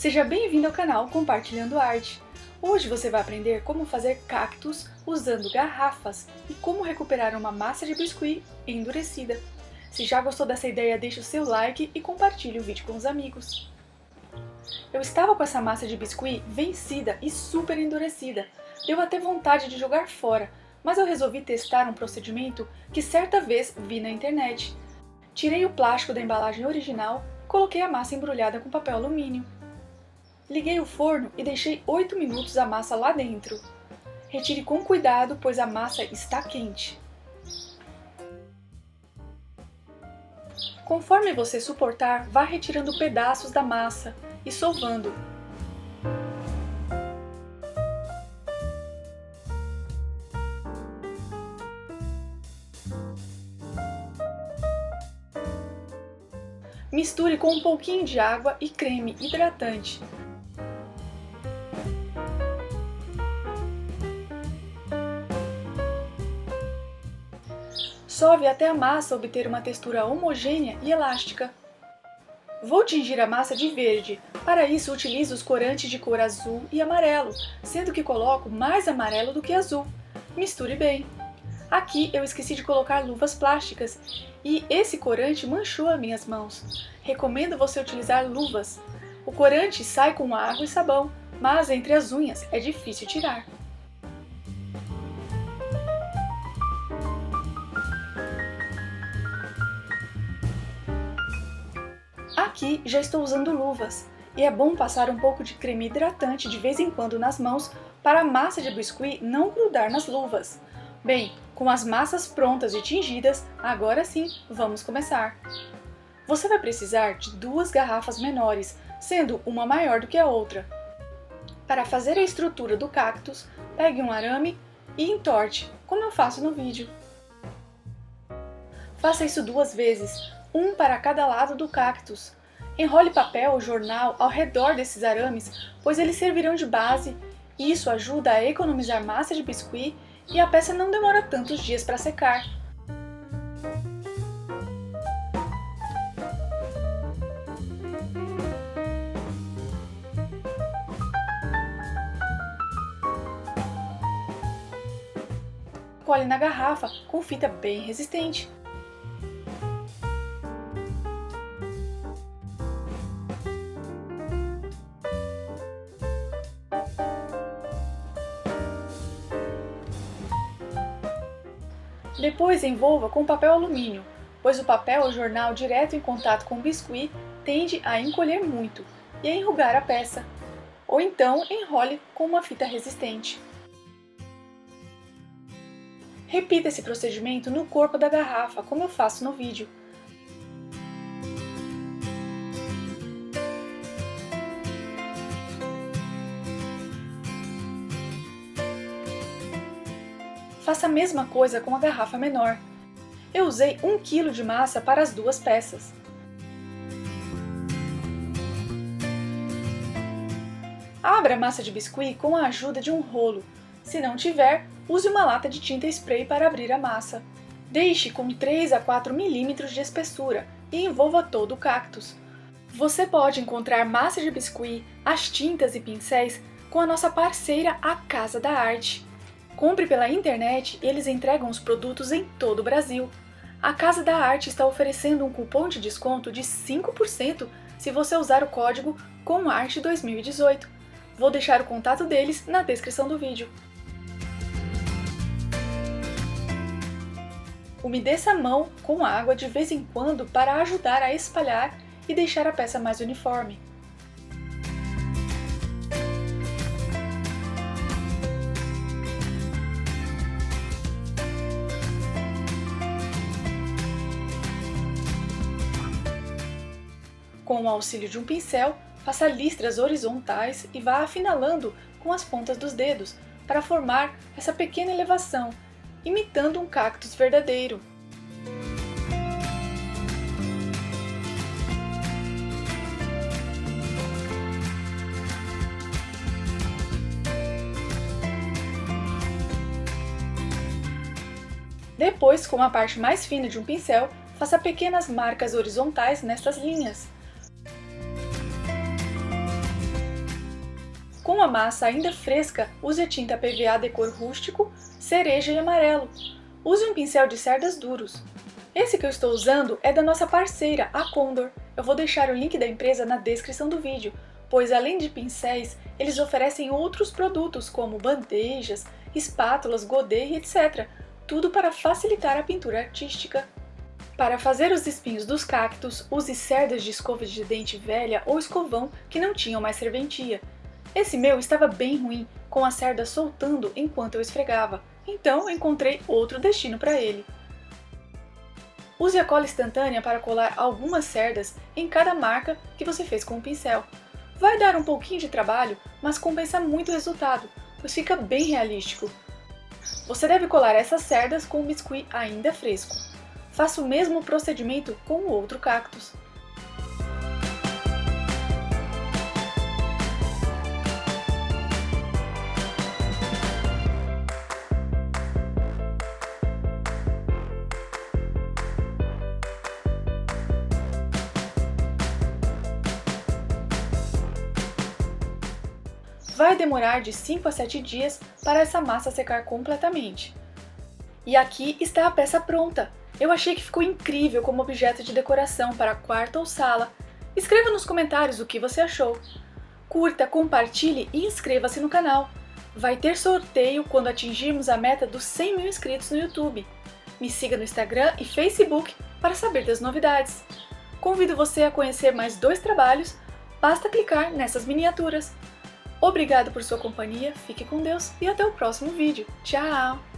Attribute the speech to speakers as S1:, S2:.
S1: Seja bem-vindo ao canal Compartilhando Arte. Hoje você vai aprender como fazer cactos usando garrafas e como recuperar uma massa de biscuit endurecida. Se já gostou dessa ideia, deixe o seu like e compartilhe o vídeo com os amigos. Eu estava com essa massa de biscuit vencida e super endurecida. Deu até vontade de jogar fora, mas eu resolvi testar um procedimento que certa vez vi na internet. Tirei o plástico da embalagem original e coloquei a massa embrulhada com papel alumínio. Liguei o forno e deixei 8 minutos a massa lá dentro. Retire com cuidado, pois a massa está quente. Conforme você suportar, vá retirando pedaços da massa e sovando. Misture com um pouquinho de água e creme hidratante. Sove até a massa obter uma textura homogênea e elástica. Vou tingir a massa de verde. Para isso, utilizo os corantes de cor azul e amarelo, sendo que coloco mais amarelo do que azul. Misture bem. Aqui eu esqueci de colocar luvas plásticas e esse corante manchou as minhas mãos. Recomendo você utilizar luvas. O corante sai com água e sabão, mas entre as unhas é difícil tirar. Aqui já estou usando luvas, e é bom passar um pouco de creme hidratante de vez em quando nas mãos para a massa de biscuit não grudar nas luvas. Bem, com as massas prontas e tingidas, agora sim, vamos começar. Você vai precisar de 2 garrafas menores, sendo uma maior do que a outra. Para fazer a estrutura do cactus, pegue um arame e entorte, como eu faço no vídeo. Faça isso 2 vezes, um para cada lado do cactus. Enrole papel ou jornal ao redor desses arames, pois eles servirão de base e isso ajuda a economizar massa de biscuit e a peça não demora tantos dias para secar. Cole na garrafa com fita bem resistente. Depois envolva com papel alumínio, pois o papel ou jornal direto em contato com o biscuit tende a encolher muito e a enrugar a peça. Ou então enrole com uma fita resistente. Repita esse procedimento no corpo da garrafa, como eu faço no vídeo. Faça a mesma coisa com a garrafa menor. Eu usei 1 kg de massa para as 2 peças. Abra a massa de biscuit com a ajuda de um rolo. Se não tiver, use uma lata de tinta spray para abrir a massa. Deixe com 3 a 4 mm de espessura e envolva todo o cactus. Você pode encontrar massa de biscuit, as tintas e pincéis com a nossa parceira, a Casa da Arte. Compre pela internet e eles entregam os produtos em todo o Brasil. A Casa da Arte está oferecendo um cupom de desconto de 5% se você usar o código COMARTE2018. Vou deixar o contato deles na descrição do vídeo. Umedeça a mão com água de vez em quando para ajudar a espalhar e deixar a peça mais uniforme. Com o auxílio de um pincel, faça listras horizontais e vá afinalando com as pontas dos dedos para formar essa pequena elevação, imitando um cactus verdadeiro. Depois, com a parte mais fina de um pincel, faça pequenas marcas horizontais nestas linhas. Com a massa ainda fresca, use a tinta PVA de cor rústico, cereja e amarelo. Use um pincel de cerdas duros. Esse que eu estou usando é da nossa parceira, a Condor. Eu vou deixar o link da empresa na descrição do vídeo, pois além de pincéis, eles oferecem outros produtos como bandejas, espátulas, godê e etc. Tudo para facilitar a pintura artística. Para fazer os espinhos dos cactos, use cerdas de escova de dente velha ou escovão que não tinham mais serventia. Esse meu estava bem ruim, com a cerda soltando enquanto eu esfregava, então encontrei outro destino para ele. Use a cola instantânea para colar algumas cerdas em cada marca que você fez com o pincel. Vai dar um pouquinho de trabalho, mas compensa muito o resultado, pois fica bem realístico. Você deve colar essas cerdas com o biscuit ainda fresco. Faça o mesmo procedimento com o outro cactus. Vai demorar de 5 a 7 dias para essa massa secar completamente. E aqui está a peça pronta! Eu achei que ficou incrível como objeto de decoração para quarto ou sala. Escreva nos comentários o que você achou. Curta, compartilhe e inscreva-se no canal. Vai ter sorteio quando atingirmos a meta dos 100 mil inscritos no YouTube. Me siga no Instagram e Facebook para saber das novidades. Convido você a conhecer mais 2 trabalhos, basta clicar nessas miniaturas. Obrigado por sua companhia, fique com Deus e até o próximo vídeo. Tchau!